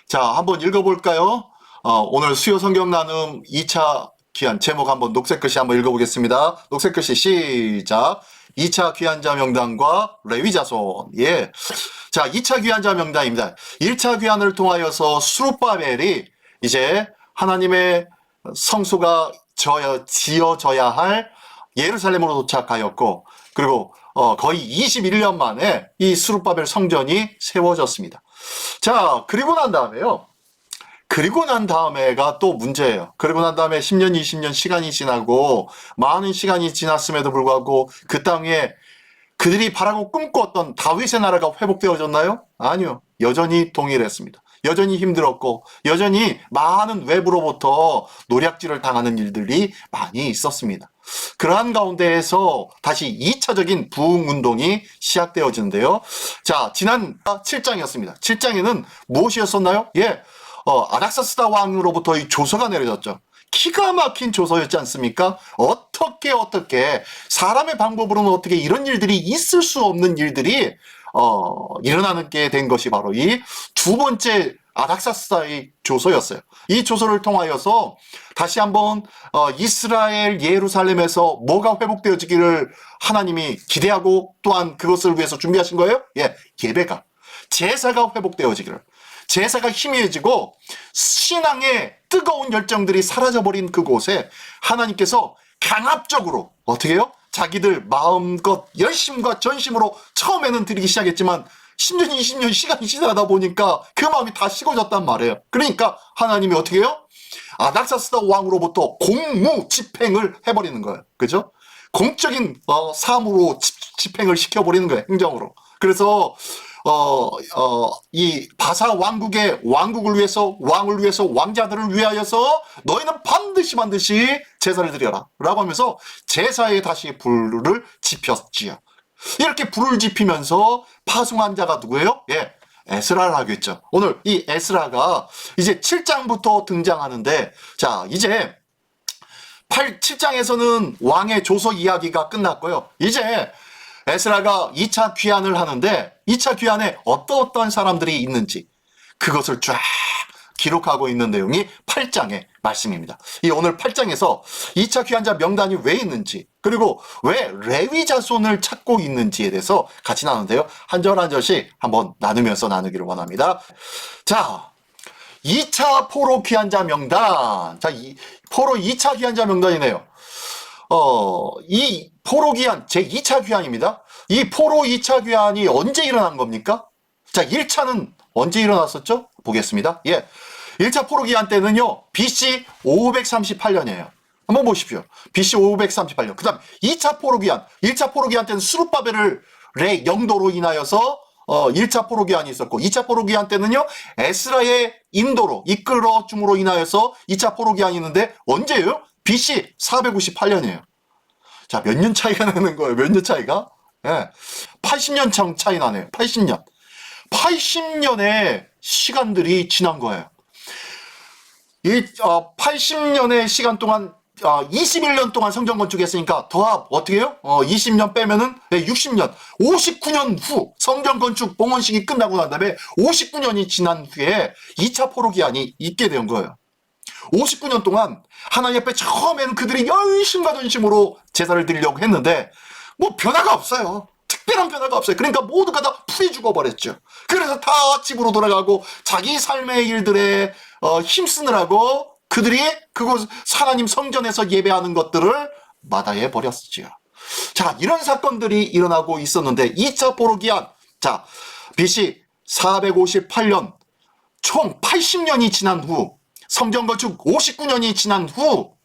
자, 한번 읽어볼까요? 오늘 수요 성경 나눔 2차 귀한 제목 한번 녹색 글씨 한번 읽어보겠습니다. 녹색 글씨 시작. 2차 귀환자 명단과 레위 자손. 예. 자, 2차 귀환자 명단입니다. 1차 귀환을 통하여서 스룹바벨이 이제 하나님의 성소가 지어져야 할 예루살렘으로 도착하였고, 그리고 거의 21년 만에 이 스룹바벨 성전이 세워졌습니다. 자, 그리고 난 다음에요. 그리고 난 다음에가 또 문제예요. 그리고 난 다음에 10년, 20년 시간이 지나고 많은 시간이 지났음에도 불구하고 그 땅에 그들이 바라고 꿈꿨던 다윗의 나라가 회복되어졌나요? 아니요. 여전히 동일했습니다. 여전히 힘들었고 여전히 많은 외부로부터 노략질을 당하는 일들이 많이 있었습니다. 그러한 가운데에서 다시 2차적인 부흥운동이 시작되어지는데요. 자, 지난 7장이었습니다. 7장에는 무엇이었었나요? 예, 아닥사스다 왕으로부터 이 조서가 내려졌죠. 기가 막힌 조서였지 않습니까? 어떻게 사람의 방법으로는 어떻게 이런 일들이 있을 수 없는 일들이 일어나게 된 것이 바로 이 두 번째 아닥사스다의 조서였어요. 이 조서를 통하여서 다시 한번 이스라엘 예루살렘에서 뭐가 회복되어지기를 하나님이 기대하고 또한 그것을 위해서 준비하신 거예요? 예, 예배가, 제사가 회복되어지기를. 제사가 희미해지고 신앙의 뜨거운 열정들이 사라져버린 그곳에 하나님께서 강압적으로 어떻게 해요? 자기들 마음껏 열심과 전심으로 처음에는 드리기 시작했지만 10년, 20년 시간이 지나다 보니까 그 마음이 다 식어졌단 말이에요. 그러니까 하나님이 어떻게 해요? 아닥사스다 왕으로부터 공무 집행을 해버리는 거예요. 그죠? 공적인 사무로 집행을 시켜버리는 거예요. 행정으로. 그래서 이 바사 왕국의 왕국을 위해서, 왕을 위해서, 왕자들을 위하여서 너희는 반드시 제사를 드려라 라고 하면서 제사에 다시 불을 지폈지요. 이렇게 불을 지피면서 파송한 자가 누구예요? 예, 에스라를 하겠죠. 오늘 이 에스라가 이제 7장부터 등장하는데, 자, 이제 7장에서는 왕의 조서 이야기가 끝났고요. 이제 에스라가 2차 귀환을 하는데 2차 귀환에 어떤 사람들이 있는지 그것을 쫙 기록하고 있는 내용이 8장의 말씀입니다. 이 오늘 8장에서 2차 귀환자 명단이 왜 있는지, 그리고 왜 레위 자손을 찾고 있는지에 대해서 같이 나누는데요. 한 절 한 절씩 한번 나누면서 나누기를 원합니다. 자, 2차 포로 귀환자 명단. 자, 포로 2차 귀환자 명단이네요. 이 포로 귀환 제2차 귀환입니다. 이 포로 2차 귀환이 언제 일어난 겁니까? 자, 1차는 언제 일어났었죠? 보겠습니다. 예. 1차 포로 귀환 때는요, BC 538년이에요. 한번 보십시오. BC 538년. 그 다음 2차 포로 귀환. 1차 포로 귀환 때는 스룹바벨의 영도로 인하여서 1차 포로 귀환이 있었고, 2차 포로 귀환 때는요, 에스라의 인도로 이끌어 줌으로 인하여서 2차 포로 귀환이 있는데 언제예요? BC 458년이에요. 자, 몇 년 차이가 나는 거예요? 몇 년 차이가? 예. 80년 차이 나네요. 80년. 80년의 시간들이 지난 거예요. 이 80년의 시간 동안 21년 동안 성전 건축했으니까 더합 어떻게 해요? 20년 빼면은 60년, 59년 후 성전 건축 봉헌식이 끝나고 난 다음에 59년이 지난 후에 2차 포로 기한이 있게 된 거예요. 59년 동안 하나님 앞에 처음에는 그들이 열심과 전심으로 제사를 드리려고 했는데 뭐 변화가 없어요. 특별한 변화가 없어요. 그러니까 모두가 다 풀이 죽어버렸죠. 그래서 다 집으로 돌아가고 자기 삶의 일들에 힘쓰느라고 그들이 그곳 하나님 성전에서 예배하는 것들을 마다해 버렸지요. 자, 이런 사건들이 일어나고 있었는데 2차 포로기한, 자, BC 458년 총 80년이 지난 후, 성전 건축 59년이 지난 후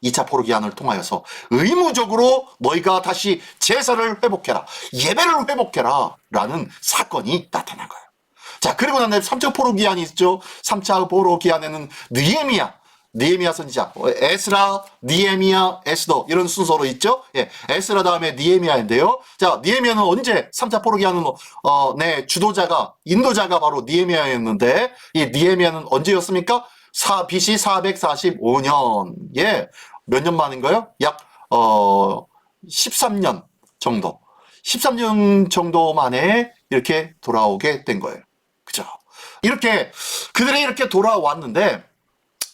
2차 포로 기한을 통하여서 의무적으로 너희가 다시 제사를 회복해라, 예배를 회복해라 라는 사건이 나타난 거예요. 자, 그리고 난 다음에 3차 포로 기한이 있죠. 3차 포로 기한에는 느헤미야 선지자, 에스라, 느헤미야, 에스더 이런 순서로 있죠. 예, 에스라 다음에 느헤미야인데요. 자, 느헤미야는 언제 3차 포로 기한은 주도자가, 인도자가 바로 느헤미야였는데 이 느헤미야는 언제였습니까? BC 445년. 예. 몇 년 만인가요? 약 13년 정도. 13년 정도 만에 이렇게 돌아오게 된 거예요. 그죠? 이렇게 그들이 이렇게 돌아왔는데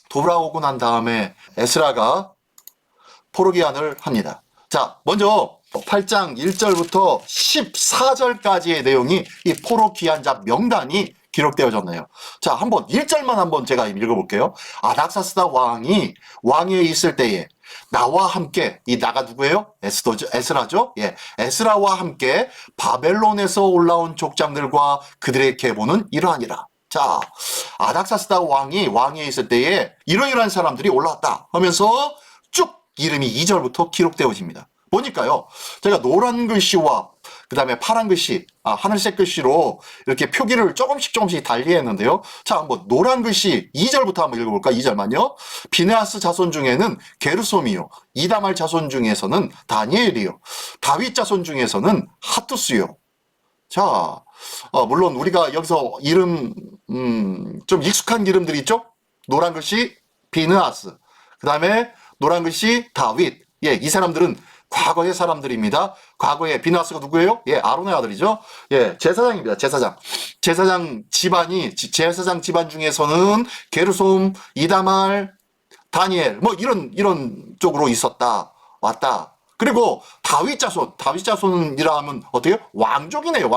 돌아오고 난 다음에 에스라가 포로기한을 합니다. 자, 먼저 8장 1절부터 14절까지의 내용이 이 포로기한자 명단이 기록되어졌네요. 자, 한번 1절만 한번 제가 읽어볼게요. 아닥사스다 왕이 왕위에 있을 때에 나와 함께, 이 나가 누구예요? 에스라죠? 예, 에스라와 함께 바벨론에서 올라온 족장들과 그들의 계보는 이러하니라. 자, 아닥사스다 왕이 왕위에 있을 때에 이러이러한 사람들이 올라왔다 하면서 쭉 이름이 2절부터 기록되어집니다. 보니까요, 제가 노란 글씨와 그 다음에 파란 글씨, 하늘색 글씨로 이렇게 표기를 조금씩 달리했는데요. 자, 한번 노란 글씨 2절부터 한번 읽어볼까? 2절만요. 비네아스 자손 중에는 게르솜이요, 이다말 자손 중에서는 다니엘이요, 다윗 자손 중에서는 하투스요. 자, 물론 우리가 여기서 이름 좀 익숙한 이름들이 있죠. 노란 글씨 비느하스, 그 다음에 노란 글씨 다윗. 예, 이 사람들은 과거의 사람들입니다. 과거에 비느하스가 누구예요? 예, 아론의 아들이죠. 예, 제사장입니다. 제사장 집안 중에서는 게르솜, 이다말, 다니엘 뭐 이런 쪽으로 있었다. 왔다. 그리고 다윗 자손이라 하면 어때요? 왕족이네요,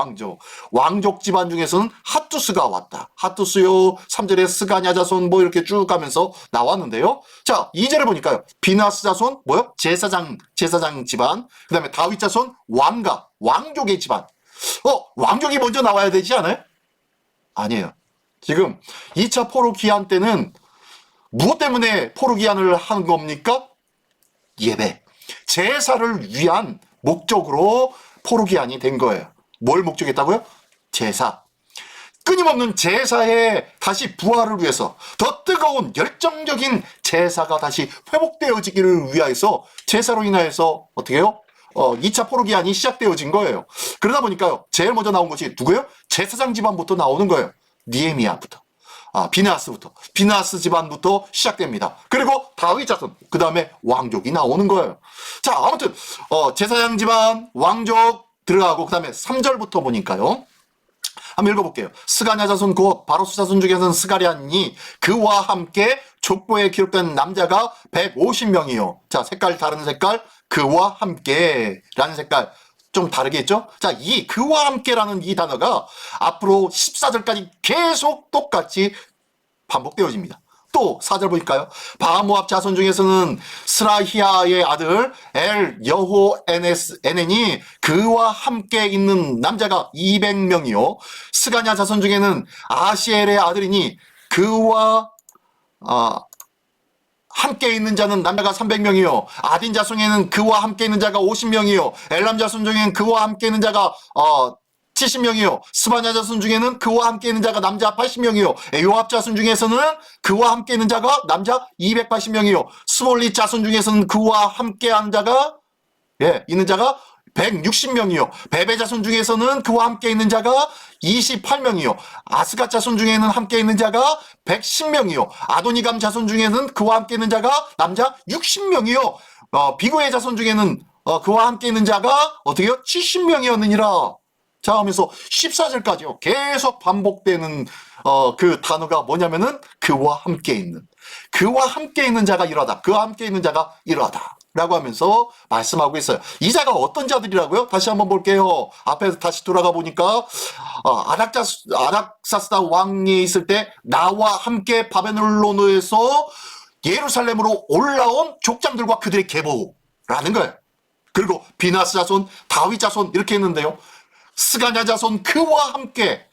왕족 집안 중에서는 하투스가 왔다. 하투스요, 3절에 스가냐 자손 뭐 이렇게 쭉 가면서 나왔는데요. 자, 2절에 보니까요. 비나스 자손, 뭐요? 제사장 집안. 그 다음에 다윗 자손, 왕족의 집안. 왕족이 먼저 나와야 되지 않아요? 아니에요. 지금 2차 포로 기한 때는 무엇 때문에 포로 기한을 한 겁니까? 예배. 제사를 위한 목적으로 포로기한이 된 거예요. 뭘 목적했다고요? 제사. 끊임없는 제사의 다시 부활을 위해서 더 뜨거운 열정적인 제사가 다시 회복되어지기를 위해서 제사로 인하여서 어떻게 해요? 2차 포로기한이 시작되어진 거예요. 그러다 보니까요, 제일 먼저 나온 것이 누구예요? 제사장 집안부터 나오는 거예요. 니에미야부터. 비나스 집안부터 시작됩니다. 그리고 다윗 자손, 그 다음에 왕족이 나오는 거예요. 자, 아무튼 제사장 집안, 왕족 들어가고 그 다음에 3절부터 보니까요. 한번 읽어볼게요. 스가냐 자손 곧 바로스 자손 중에서는 스가랴니 그와 함께 족보에 기록된 남자가 150명이요. 자, 다른 색깔, 그와 함께 라는 색깔. 좀 다르게 했죠? 자, 이 그와 함께라는 이 단어가 앞으로 14절까지 계속 똑같이 반복되어집니다. 또 4절 보니까요. 바모압 자손 중에서는 스라히아의 아들 엘 여호에넨이 그와 함께 있는 남자가 200명이요. 스가냐 자손 중에는 아시엘의 아들이니 그와 함께 있는 자는 남자가 300명이요. 아딘 자손에는 그와 함께 있는 자가 50명이요. 엘람 자손 중에는 그와 함께 있는 자가 70명이요. 스바냐 자손 중에는 그와 함께 있는 자가 남자 80명이요. 요압 자손 중에서는 그와 함께 있는 자가 남자 280명이요. 스몰리 자손 중에서는 그와 함께 하는 자가 있는 자가 160명이요. 베베 자손 중에서는 그와 함께 있는 자가 28명이요. 아스갓 자손 중에는 함께 있는 자가 110명이요. 아도니감 자손 중에는 그와 함께 있는 자가 남자 60명이요. 비고의 자손 중에는 그와 함께 있는 자가 어떻게요? 70명이었느니라. 자, 하면서 14절까지요. 계속 반복되는 그 단어가 뭐냐면은 그와 함께 있는 자가 이러하다. 그와 함께 있는 자가 이러하다. 라고 하면서 말씀하고 있어요. 이 자가 어떤 자들이라고요? 다시 한번 볼게요. 앞에서 다시 돌아가 보니까 아닥사스다 왕이 있을 때 나와 함께 바벨론에서 예루살렘으로 올라온 족장들과 그들의 계보라는 거예요. 그리고 비나스 자손, 다윗 자손 이렇게 했는데요. 스가냐 자손 그와 함께,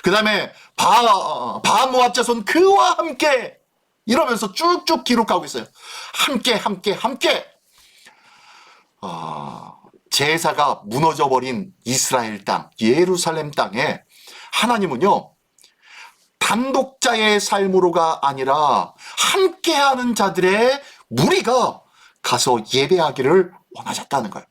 그 다음에 바모압 자손 그와 함께 이러면서 쭉쭉 기록하고 있어요. 함께. 제사가 무너져버린 이스라엘 땅, 예루살렘 땅에 하나님은요, 단독자의 삶으로가 아니라 함께하는 자들의 무리가 가서 예배하기를 원하셨다는 거예요.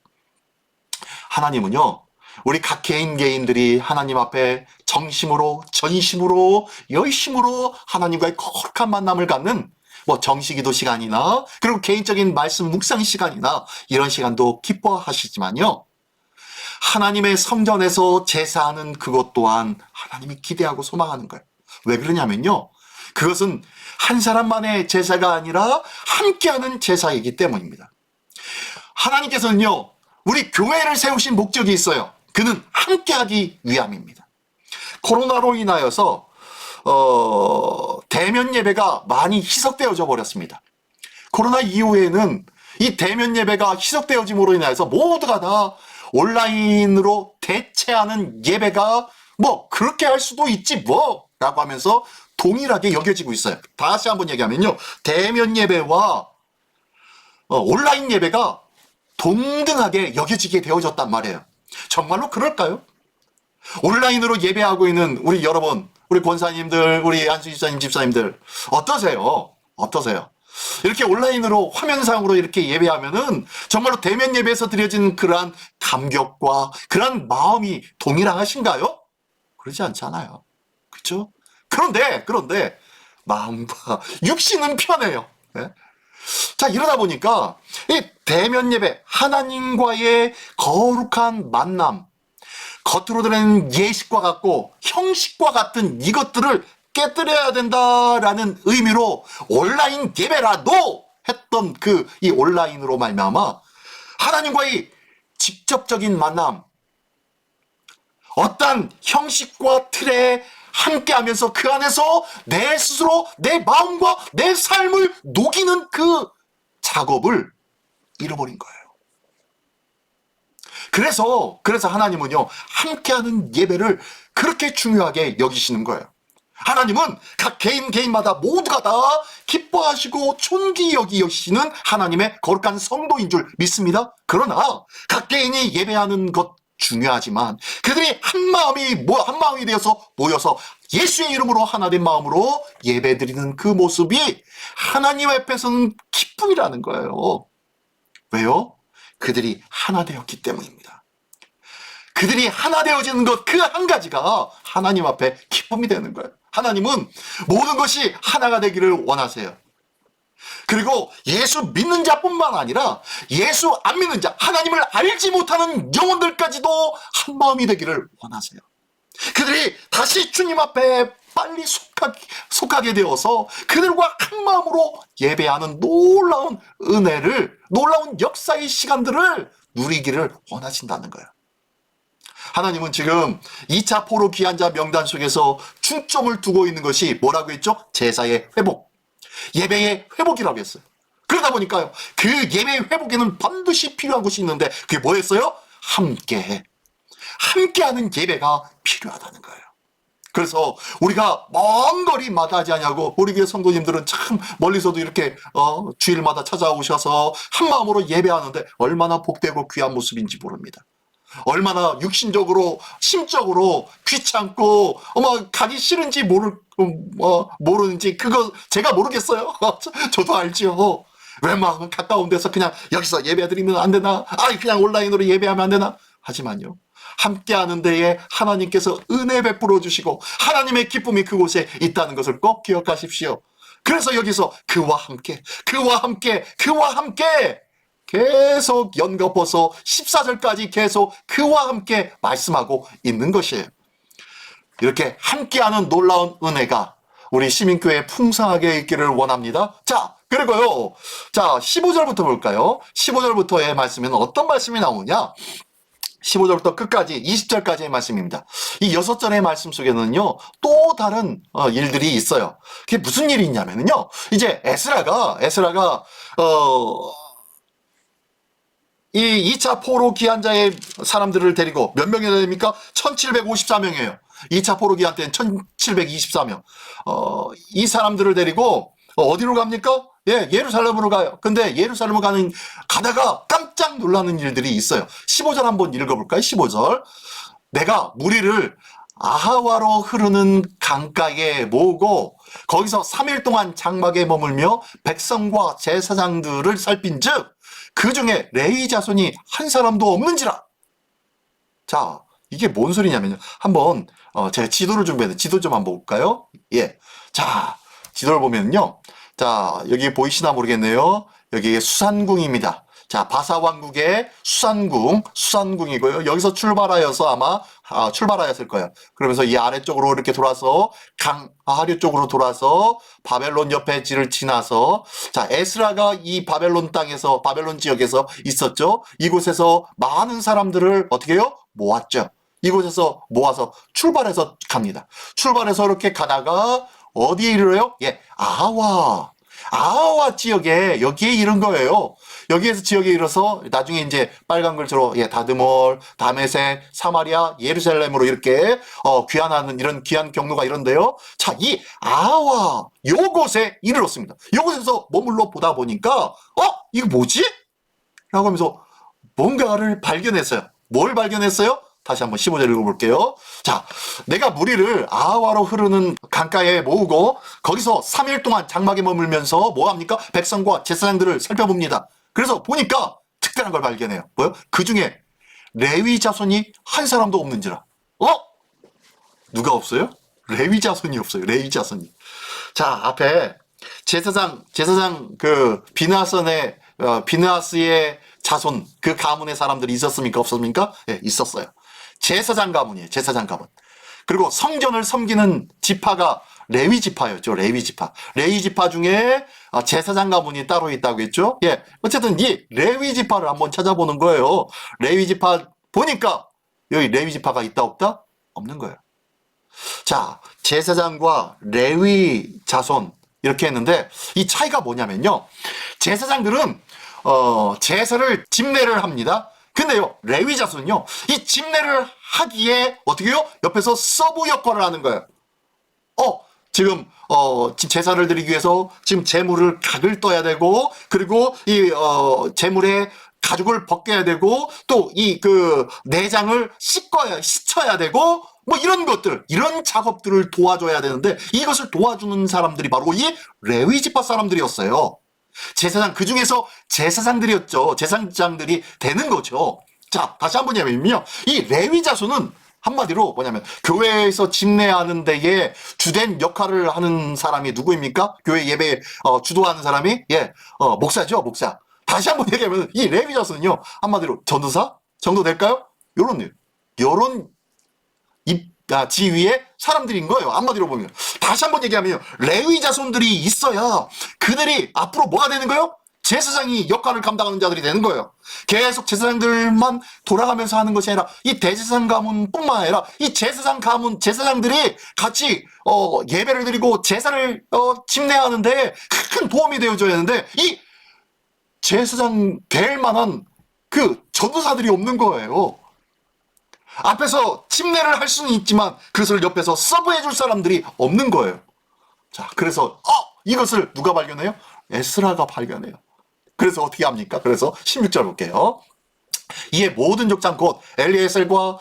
하나님은요, 우리 각 개인들이 하나님 앞에 정심으로, 전심으로, 열심으로 하나님과의 거룩한 만남을 갖는 정식기도 시간이나 그리고 개인적인 말씀 묵상 시간이나 이런 시간도 기뻐하시지만요, 하나님의 성전에서 제사하는 그것 또한 하나님이 기대하고 소망하는 거예요. 왜 그러냐면요. 그것은 한 사람만의 제사가 아니라 함께하는 제사이기 때문입니다. 하나님께서는요, 우리 교회를 세우신 목적이 있어요. 그는 함께하기 위함입니다. 코로나로 인하여서 대면 예배가 많이 희석되어져 버렸습니다. 코로나 이후에는 이 대면 예배가 희석되어짐으로 인해서 모두가 다 온라인으로 대체하는 예배가 뭐 그렇게 할 수도 있지 뭐 라고 하면서 동일하게 여겨지고 있어요. 다시 한번 얘기하면요, 대면 예배와 온라인 예배가 동등하게 여겨지게 되어졌단 말이에요. 정말로 그럴까요? 온라인으로 예배하고 있는 우리 여러분, 우리 권사님들, 우리 안수 집사님, 집사님들 어떠세요? 어떠세요? 이렇게 온라인으로 화면상으로 이렇게 예배하면은 정말로 대면 예배에서 드려진 그러한 감격과 그러한 마음이 동일하신가요? 그러지 않잖아요. 그렇죠? 그런데 마음과 육신은 편해요. 네? 자, 이러다 보니까 이 대면 예배, 하나님과의 거룩한 만남, 겉으로 드러내는 예식과 같고 형식과 같은 이것들을 깨뜨려야 된다라는 의미로 온라인 예배라도 했던 이 온라인으로 말미암아 하나님과의 직접적인 만남, 어떤 형식과 틀에 함께하면서 그 안에서 내 스스로 내 마음과 내 삶을 녹이는 그 작업을 잃어버린 거예요. 그래서 하나님은요, 함께하는 예배를 그렇게 중요하게 여기시는 거예요. 하나님은 각 개인마다 모두가 다 기뻐하시고 존귀 여기시는 하나님의 거룩한 성도인 줄 믿습니다. 그러나 각 개인이 예배하는 것 중요하지만 그들이 한 마음이 되어서 모여서 예수의 이름으로 하나 된 마음으로 예배드리는 그 모습이 하나님 앞에서는 기쁨이라는 거예요. 왜요? 그들이 하나 되었기 때문입니다. 그들이 하나 되어지는 것 그 한 가지가 하나님 앞에 기쁨이 되는 거예요. 하나님은 모든 것이 하나가 되기를 원하세요. 그리고 예수 믿는 자뿐만 아니라 예수 안 믿는 자, 하나님을 알지 못하는 영혼들까지도 한 마음이 되기를 원하세요. 그들이 다시 주님 앞에 빨리 속하게 되어서 그들과 한 마음으로 예배하는 놀라운 은혜를, 놀라운 역사의 시간들을 누리기를 원하신다는 거예요. 하나님은 지금 2차 포로 귀환자 명단 속에서 중점을 두고 있는 것이 뭐라고 했죠? 제사의 회복, 예배의 회복이라고 했어요. 그러다 보니까요, 그 예배의 회복에는 반드시 필요한 것이 있는데 그게 뭐였어요? 함께하는 예배가 필요하다는 거예요. 그래서 우리가 먼 거리 마다하지 않냐고, 우리 교회 성도님들은 참 멀리서도 이렇게 주일마다 찾아오셔서 한 마음으로 예배하는데 얼마나 복되고 귀한 모습인지 모릅니다. 얼마나 육신적으로, 심적으로 귀찮고 가기 싫은지 모르는지 그거 제가 모르겠어요. 저도 알죠. 웬만하면 가까운 데서 그냥 여기서 예배드리면 안 되나? 그냥 온라인으로 예배하면 안 되나? 하지만요, 함께하는 데에 하나님께서 은혜 베풀어 주시고 하나님의 기쁨이 그곳에 있다는 것을 꼭 기억하십시오. 그래서 여기서 그와 함께 계속 연거푸서 14절까지 계속 그와 함께 말씀하고 있는 것이에요. 이렇게 함께하는 놀라운 은혜가 우리 시민교회에 풍성하게 있기를 원합니다. 자, 그리고요, 15절부터 볼까요? 15절부터의 말씀에는 어떤 말씀이 나오냐? 15절부터 끝까지 20절까지의 말씀입니다. 이 6절의 말씀 속에는요, 또 다른 일들이 있어요. 그게 무슨 일이 있냐면요, 이제 에스라가 이 2차 포로 귀환자의 사람들을 데리고 몇 명이나 됩니까? 1754명이에요. 2차 포로 귀환 때는 1724명. 이 사람들을 데리고 어디로 갑니까? 예루살렘으로 가요. 근데 예루살렘을 가다가 깜짝 놀라는 일들이 있어요. 15절 한번 읽어볼까요? 15절. 내가 무리를 아하와로 흐르는 강가에 모으고 거기서 3일 동안 장막에 머물며 백성과 제사장들을 살핀즉 그 중에 레위 자손이 한 사람도 없는지라. 자, 이게 뭔 소리냐면요, 한번 제가 지도를 준비했는데 지도 좀 한번 볼까요? 자, 지도를 보면요, 자, 여기 보이시나 모르겠네요. 여기 수산궁입니다. 자, 바사왕국의 수산궁이고요. 여기서 출발하여서 아마 출발하였을 거예요. 그러면서 이 아래쪽으로 이렇게 돌아서 하류 쪽으로 돌아서 바벨론 옆에 지를 지나서, 자, 에스라가 이 바벨론 땅에서, 바벨론 지역에서 있었죠. 이곳에서 많은 사람들을 어떻게 해요? 모았죠. 이곳에서 모아서 출발해서 갑니다. 출발해서 이렇게 가다가 어디에 이르러요? 예, 아하와 지역에 여기에 이른 거예요. 여기에서 지역에 이르러서 나중에 이제 빨간 글자로 예, 다드몰, 다메섹, 사마리아, 예루살렘으로 이렇게 귀환하는 이런 귀환 경로가 이런데요. 자, 이 아하와 요곳에 이르렀습니다. 요곳에서 머물러 보다 보니까 이거 뭐지? 라고 하면서 뭔가를 발견했어요. 뭘 발견했어요? 다시 한번 15절 읽어볼게요. 자, 내가 무리를 아하와로 흐르는 강가에 모으고 거기서 3일 동안 장막에 머물면서 뭐합니까? 백성과 제사장들을 살펴봅니다. 그래서 보니까 특별한 걸 발견해요. 뭐요? 그 중에 레위 자손이 한 사람도 없는지라. 누가 없어요? 레위 자손이 없어요. 레위 자손이. 자, 앞에 제사장 그 비느하스의 자손, 그 가문의 사람들이 있었습니까? 없었습니까? 예, 있었어요. 제사장 가문이에요. 제사장 가문. 그리고 성전을 섬기는 지파가 레위 지파였죠. 레위 지파. 레위 지파 중에 제사장 가문이 따로 있다고 했죠. 예. 어쨌든 이 레위 지파를 한번 찾아보는 거예요. 레위 지파 보니까 여기 레위 지파가 있다 없다? 없는 거예요. 자, 제사장과 레위 자손 이렇게 했는데 이 차이가 뭐냐면요. 제사장들은 제사를 집례를 합니다. 근데요, 레위 자손은요, 이 집례를 하기에 어떻게 해요? 옆에서 서브 역할을 하는 거예요. 지금 제사를 드리기 위해서 지금 제물을 각을 떠야 되고, 그리고 이 제물에 가죽을 벗겨야 되고, 또 이 그 내장을 씻어야 되고, 뭐 이런 것들, 이런 작업들을 도와줘야 되는데, 이것을 도와주는 사람들이 바로 이 레위 지파 사람들이었어요. 제사장, 그 중에서 제사장들이었죠. 제사장들이 되는 거죠. 자, 다시 한번 얘기하면요. 이 레위 자손은 한마디로 뭐냐면 교회에서 집례하는 데에 주된 역할을 하는 사람이 누구입니까? 교회 예배 주도하는 사람이 목사죠, 목사. 다시 한번 얘기하면 이 레위 자손은요. 한마디로 전도사 정도 될까요? 요런 지위의 사람들인 거예요. 한마디로 보면. 다시 한번 얘기하면 레위 자손들이 있어야 그들이 앞으로 뭐가 되는 거예요? 제사장이 역할을 감당하는 자들이 되는 거예요. 계속 제사장들만 돌아가면서 하는 것이 아니라 이 대제사장 가문뿐만 아니라 이 제사장 가문 제사장들이 같이 예배를 드리고 제사를 집례하는데 큰 도움이 되어줘야 하는데 이 제사장 될 만한 그 전도사들이 없는 거예요. 앞에서 침례를 할 수는 있지만 그것을 옆에서 서브해줄 사람들이 없는 거예요. 자, 그래서 이것을 누가 발견해요? 에스라가 발견해요. 그래서 어떻게 합니까? 그래서 16절 볼게요. 이에 모든 족장 곧 엘리에셀과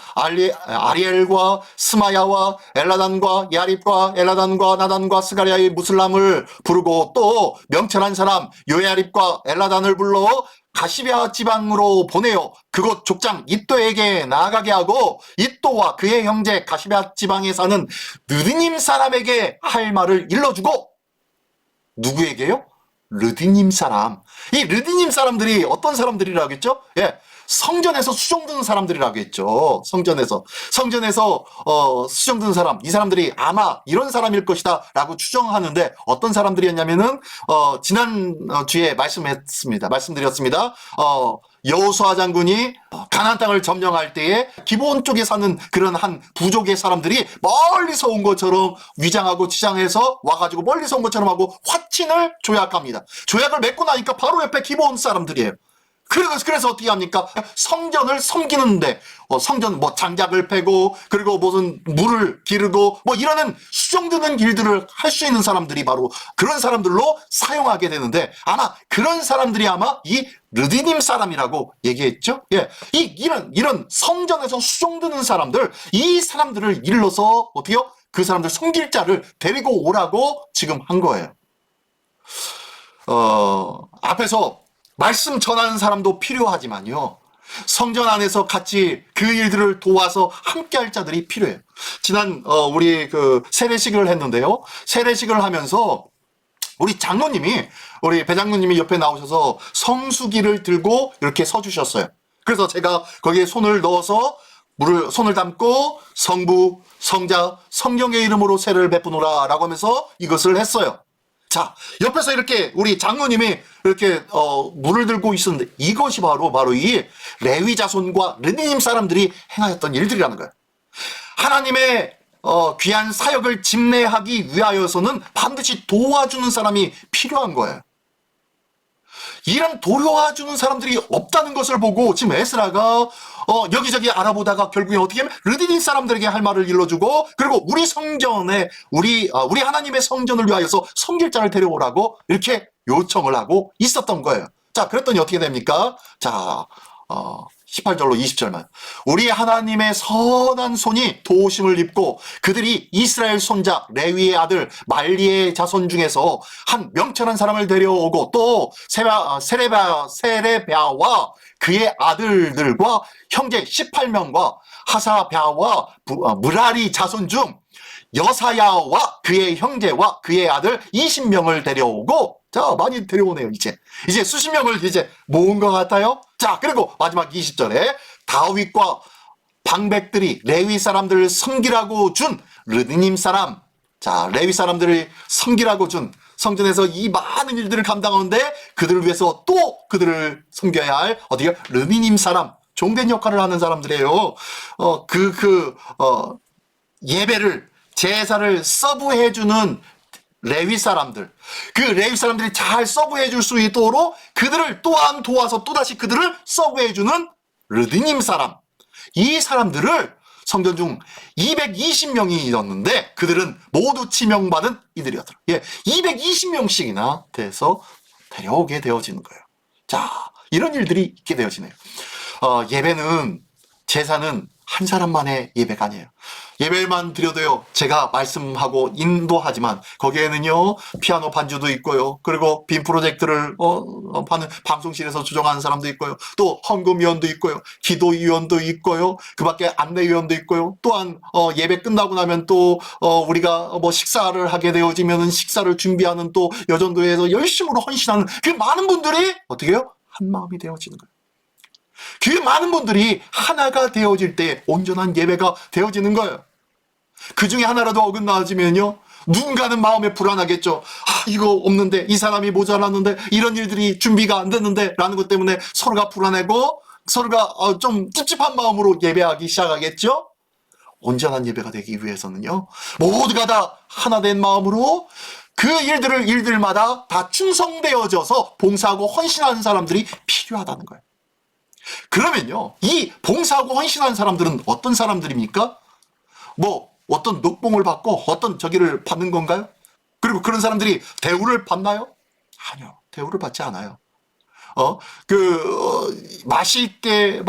아리엘과 스마야와 엘라단과 야립과 엘라단과 나단과 스가리아의 무슬람을 부르고 또 명철한 사람 요야립과 엘라단을 불러 가시베아 지방으로 보내어 그곳 족장 이또에게 나아가게 하고 이또와 그의 형제 가시베아 지방에 사는 르디님 사람에게 할 말을 일러주고 누구에게요? 르디님 사람. 이 르디님 사람들이 어떤 사람들이라고 했죠? 예. 성전에서 수종드는 사람들이라고 했죠. 성전에서 수종드는 사람, 이 사람들이 아마 이런 사람일 것이다 라고 추정하는데 어떤 사람들이었냐면은 지난 주에 말씀드렸습니다. 여호수아 장군이 가나안 땅을 점령할 때에 기브온 쪽에 사는 그런 한 부족의 사람들이 멀리서 온 것처럼 위장하고 치장해서 와가지고 멀리서 온 것처럼 하고 화친을 조약합니다. 조약을 맺고 나니까 바로 옆에 기브온 사람들이에요. 그래서 어떻게 합니까? 성전을 섬기는데 성전 장작을 패고 그리고 무슨 물을 기르고 이러는 수종드는 일들을 할 수 있는 사람들이 바로 그런 사람들로 사용하게 되는데 아마 그런 사람들이 아마 이 르디님 사람이라고 얘기했죠. 예, 이런 성전에서 수종드는 사람들, 이 사람들을 일러서 어떻게요? 그 사람들 섬길 자를 데리고 오라고 지금 한 거예요. 앞에서 말씀 전하는 사람도 필요하지만요. 성전 안에서 같이 그 일들을 도와서 함께 할 자들이 필요해요. 지난 우리 그 세례식을 했는데요. 세례식을 하면서 우리 장로님이, 우리 배장로님이 옆에 나오셔서 성수기를 들고 이렇게 서주셨어요. 그래서 제가 거기에 손을 넣어서 손을 담고 성부, 성자, 성령의 이름으로 세례를 베푸노라 라고 하면서 이것을 했어요. 자, 옆에서 이렇게 우리 장로님이 이렇게 물을 들고 있었는데 이것이 바로 이 레위 자손과 르디님 사람들이 행하였던 일들이라는 거예요. 하나님의 귀한 사역을 집례하기 위하여서는 반드시 도와주는 사람이 필요한 거예요. 이런 도와주는 사람들이 없다는 것을 보고 지금 에스라가 여기저기 알아보다가 결국에 어떻게 하면 르디님 사람들에게 할 말을 일러주고, 그리고 우리 성전에 우리 하나님의 성전을 위하여서 섬길 자를 데려오라고 이렇게 요청을 하고 있었던 거예요. 자, 그랬더니 어떻게 됩니까? 자, 18절로 20절만. 우리 하나님의 선한 손이 도우심을 입고 그들이 이스라엘 손자 레위의 아들 말리의 자손 중에서 한 명철한 사람을 데려오고 또 세레비아와 그의 아들들과 형제 18명과 하사랴와 무라리 자손 중 여사야와 그의 형제와 그의 아들 20명을 데려오고, 자, 많이 데려오네요. 이제 수십 명을 이제 모은 것 같아요. 자, 그리고 마지막 20절에 다윗과 방백들이 레위 사람들을 섬기라고 준 르디님 사람, 자, 레위 사람들을 섬기라고 준, 성전에서 이 많은 일들을 감당하는데 그들을 위해서 또 그들을 섬겨야 할 어디요? 르디님 사람, 종된 역할을 하는 사람들이에요. 예배를, 제사를 서브해주는 레위 사람들, 그 레위 사람들이 잘 서브해줄 수 있도록 그들을 또한 도와서 또다시 그들을 서브해주는 르디님 사람, 이 사람들을 성전 중 220명이었는데 그들은 모두 지명받은 이들이었더라. 220명씩이나 돼서 데려오게 되어지는 거예요. 자, 이런 일들이 있게 되어지네요. 예배는, 제사는 한 사람만의 예배가 아니에요. 예배만 드려도요, 제가 말씀하고 인도하지만 거기에는요 피아노 반주도 있고요, 그리고 빔 프로젝트를 하는 방송실에서 조정하는 사람도 있고요, 또 헌금위원도 있고요, 기도위원도 있고요, 그 밖에 안내위원도 있고요, 또한 예배 끝나고 나면 또 우리가 뭐 식사를 하게 되어지면 식사를 준비하는 또 여전도에서 열심으로 헌신하는 그 많은 분들이 어떻게 해요? 한 마음이 되어지는 거예요. 그 많은 분들이 하나가 되어질 때 온전한 예배가 되어지는 거예요. 그 중에 하나라도 어긋나지면요, 누군가는 마음에 불안하겠죠. 이거 없는데, 이 사람이 모자랐는데, 이런 일들이 준비가 안 됐는데 라는 것 때문에 서로가 불안하고 서로가 좀 찝찝한 마음으로 예배하기 시작하겠죠. 온전한 예배가 되기 위해서는요, 모두가 다 하나 된 마음으로 그 일들마다 다 충성되어져서 봉사하고 헌신하는 사람들이 필요하다는 거예요. 그러면요, 이 봉사하고 헌신하는 사람들은 어떤 사람들입니까? 뭐 어떤 녹봉을 받고 어떤 저기를 받는 건가요? 그리고 그런 사람들이 대우를 받나요? 아니요, 대우를 받지 않아요. 맛있게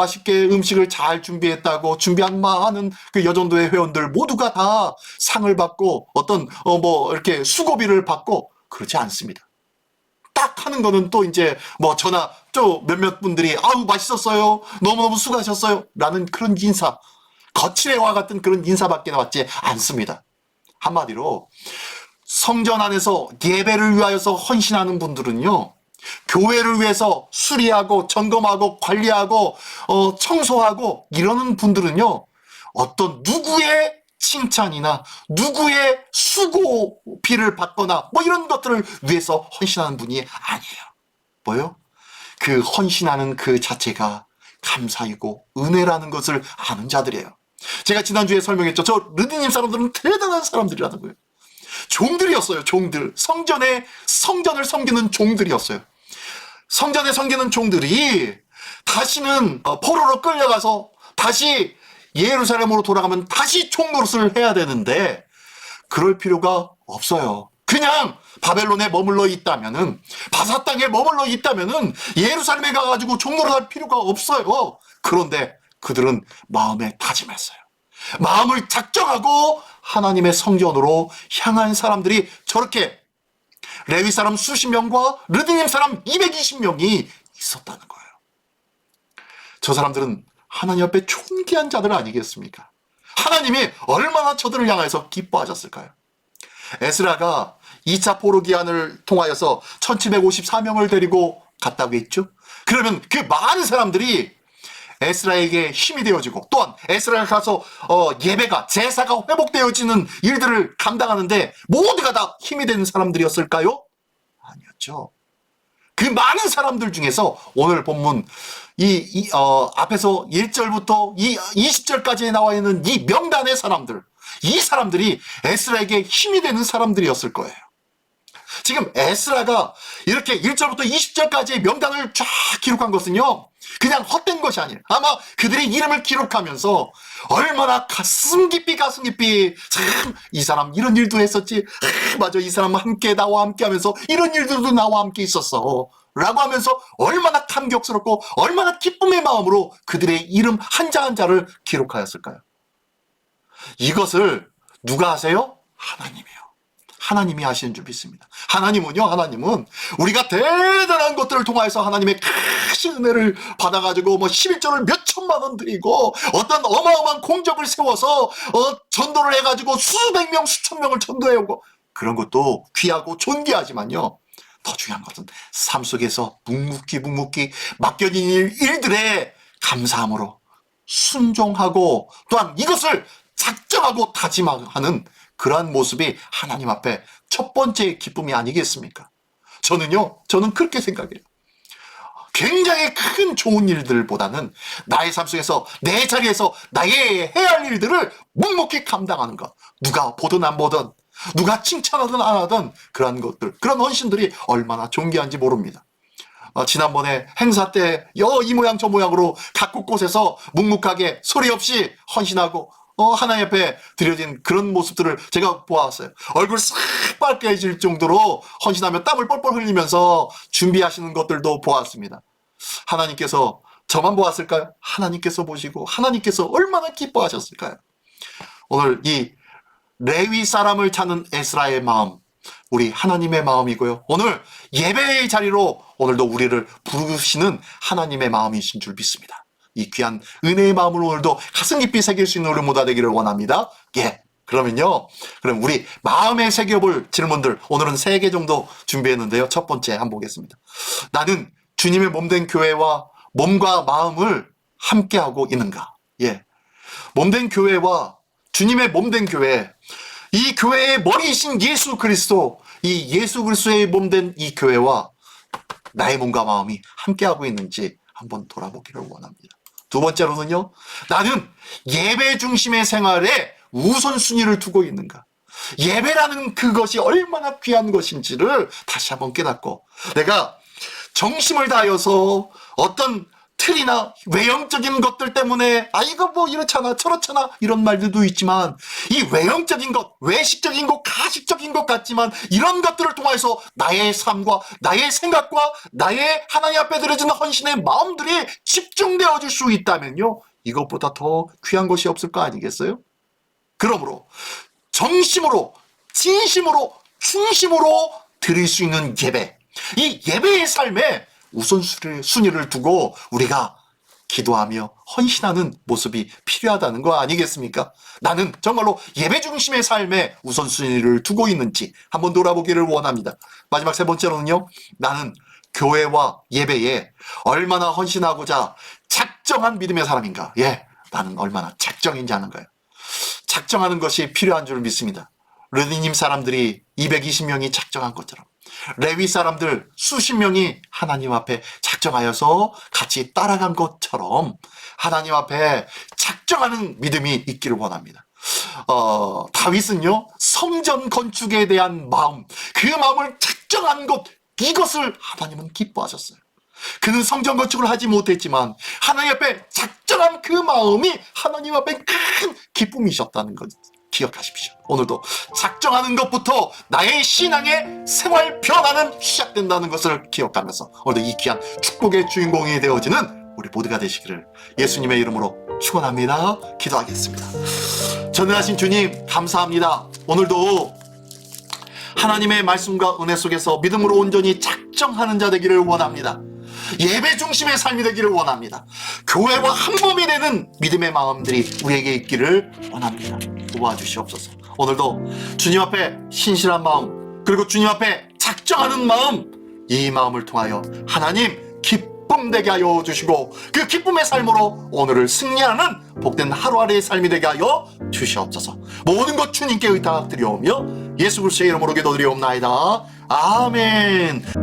음식을 잘 준비했다고 준비한 많은 그 여전도의 회원들 모두가 다 상을 받고 어떤 이렇게 수고비를 받고 그렇지 않습니다. 딱 하는 거는 또 이제 뭐 저나 또 몇몇 분들이 아우 맛있었어요, 너무너무 수고하셨어요 라는 그런 인사, 거칠애와 같은 그런 인사밖에 나왔지 않습니다. 한마디로 성전 안에서 예배를 위하여서 헌신하는 분들은요, 교회를 위해서 수리하고 점검하고 관리하고 청소하고 이러는 분들은요, 어떤 누구의 칭찬이나 누구의 수고비를 받거나 뭐 이런 것들을 위해서 헌신하는 분이 아니에요. 뭐요? 그 헌신하는 그 자체가 감사이고 은혜라는 것을 아는 자들이에요. 제가 지난주에 설명했죠. 저 르디님 사람들은 대단한 사람들이라는 거예요. 종들이었어요. 종들. 성전을 섬기는 종들이었어요. 성전에 섬기는 종들이 다시는 포로로 끌려가서 다시 예루살렘으로 돌아가면 다시 총노릇을 해야 되는데 그럴 필요가 없어요. 그냥 바벨론에 머물러 있다면은, 바사 땅에 머물러 있다면은 예루살렘에 가가지고 종노릇할 필요가 없어요. 그런데 그들은 마음에 다짐했어요. 마음을 작정하고 하나님의 성전으로 향한 사람들이 저렇게 레위 사람 수십 명과 르디님 사람 220명이 있었다는 거예요. 저 사람들은 하나님 앞에 존귀한 자들 아니겠습니까? 하나님이 얼마나 저들을 향해서 기뻐하셨을까요? 에스라가 2차 포로기한을 통하여서 1754명을 데리고 갔다고 했죠. 그러면 그 많은 사람들이 에스라에게 힘이 되어지고, 또한 에스라가 가서 예배가, 제사가 회복되어지는 일들을 감당하는데 모두가 다 힘이 되는 사람들이었을까요? 아니었죠. 그 많은 사람들 중에서 오늘 본문 앞에서 1절부터 20절까지 나와 있는 이 명단의 사람들, 이 사람들이 에스라에게 힘이 되는 사람들이었을 거예요. 지금 에스라가 이렇게 1절부터 20절까지의 명단을 쫙 기록한 것은요, 그냥 헛된 것이 아니에요. 아마 그들의 이름을 기록하면서 얼마나 가슴 깊이 참 이 사람 이런 일도 했었지, 맞아, 이 사람 나와 함께 하면서 이런 일들도 나와 함께 있었어 라고 하면서 얼마나 감격스럽고 얼마나 기쁨의 마음으로 그들의 이름 한자 한자를 기록하였을까요? 이것을 누가 하세요? 하나님이요. 하나님이 하시는 줄 믿습니다. 하나님은 우리가 대단한 것들을 통해서 하나님의 크신 은혜를 받아가지고 11조를 몇 천만 원 드리고 어떤 어마어마한 공적을 세워서 전도를 해가지고 수백 명, 수천 명을 전도해오고, 그런 것도 귀하고 존귀하지만요, 더 중요한 것은 삶 속에서 묵묵히 맡겨진 일들에 감사함으로 순종하고, 또한 이것을 작정하고 다짐하는 그러한 모습이 하나님 앞에 첫 번째 기쁨이 아니겠습니까? 저는 그렇게 생각해요. 굉장히 큰 좋은 일들보다는 나의 삶 속에서, 내 자리에서 나의 해야 할 일들을 묵묵히 감당하는 것, 누가 보든 안 보든, 누가 칭찬하든 안 하든, 그런 것들, 그런 헌신들이 얼마나 존귀한지 모릅니다. 지난번에 행사 때 이 모양 저 모양으로 각 곳곳에서 묵묵하게 소리 없이 헌신하고 하나님 앞에 드려진 그런 모습들을 제가 보았어요. 얼굴 싹 빨개질 정도로 헌신하며 땀을 뻘뻘 흘리면서 준비하시는 것들도 보았습니다. 하나님께서 저만 보았을까요? 하나님께서 보시고 하나님께서 얼마나 기뻐하셨을까요? 오늘 이 레위 사람을 찾는 에스라의 마음, 우리 하나님의 마음이고요, 오늘 예배의 자리로 오늘도 우리를 부르시는 하나님의 마음이신 줄 믿습니다. 이 귀한 은혜의 마음을 오늘도 가슴 깊이 새길 수 있는 우리 모두 되기를 원합니다. 그럼 우리 마음에 새겨볼 질문들, 오늘은 3개 정도 준비했는데요. 첫 번째 한번 보겠습니다. 나는 주님의 몸된 교회와 몸과 마음을 함께하고 있는가? 몸된 교회와 주님의 몸된 교회, 이 교회의 머리이신 예수 그리스도, 이 예수 그리스도의 몸된 이 교회와 나의 몸과 마음이 함께하고 있는지 한번 돌아보기를 원합니다. 두 번째로는요, 나는 예배 중심의 생활에 우선순위를 두고 있는가? 예배라는 그것이 얼마나 귀한 것인지를 다시 한번 깨닫고, 내가 정심을 다하여서 어떤 틀이나 외형적인 것들 때문에 이거 이렇잖아 저렇잖아 이런 말들도 있지만, 이 외형적인 것, 외식적인 것, 가식적인 것 같지만 이런 것들을 통해서 나의 삶과 나의 생각과 나의 하나님 앞에 드려지는 헌신의 마음들이 집중되어질 수 있다면요, 이것보다 더 귀한 것이 없을 거 아니겠어요? 그러므로 정심으로, 진심으로, 충심으로 드릴 수 있는 예배, 이 예배의 삶에 우선순위를 두고 우리가 기도하며 헌신하는 모습이 필요하다는 거 아니겠습니까? 나는 정말로 예배 중심의 삶에 우선순위를 두고 있는지 한번 돌아보기를 원합니다. 마지막 세 번째로는요, 나는 교회와 예배에 얼마나 헌신하고자 작정한 믿음의 사람인가? 나는 얼마나 작정인지 아는 거예요. 작정하는 것이 필요한 줄 믿습니다. 르디님 사람들이 220명이 작정한 것처럼, 레위 사람들 수십 명이 하나님 앞에 작정하여서 같이 따라간 것처럼 하나님 앞에 작정하는 믿음이 있기를 원합니다. 다윗은요, 성전 건축에 대한 마음, 그 마음을 작정한 것, 이것을 하나님은 기뻐하셨어요. 그는 성전 건축을 하지 못했지만 하나님 앞에 작정한 그 마음이 하나님 앞에 큰 기쁨이셨다는 것 기억하십시오. 오늘도 작정하는 것부터 나의 신앙의 생활 변화는 시작된다는 것을 기억하면서 오늘도 이 귀한 축복의 주인공이 되어지는 우리 모두가 되시기를 예수님의 이름으로 축원합니다. 기도하겠습니다. 전능하신 주님, 감사합니다. 오늘도 하나님의 말씀과 은혜 속에서 믿음으로 온전히 작정하는 자 되기를 원합니다. 예배 중심의 삶이 되기를 원합니다. 교회와 한 몸이 되는 믿음의 마음들이 우리에게 있기를 원합니다. 도와주시옵소서. 오늘도 주님 앞에 신실한 마음, 그리고 주님 앞에 작정하는 마음, 이 마음을 통하여 하나님 기쁨 되게 하여 주시고 그 기쁨의 삶으로 오늘을 승리하는 복된 하루하루의 삶이 되게 하여 주시옵소서. 모든 것 주님께 의탁드리오며 예수 그리스도의 이름으로 기도드리옵나이다. 아멘.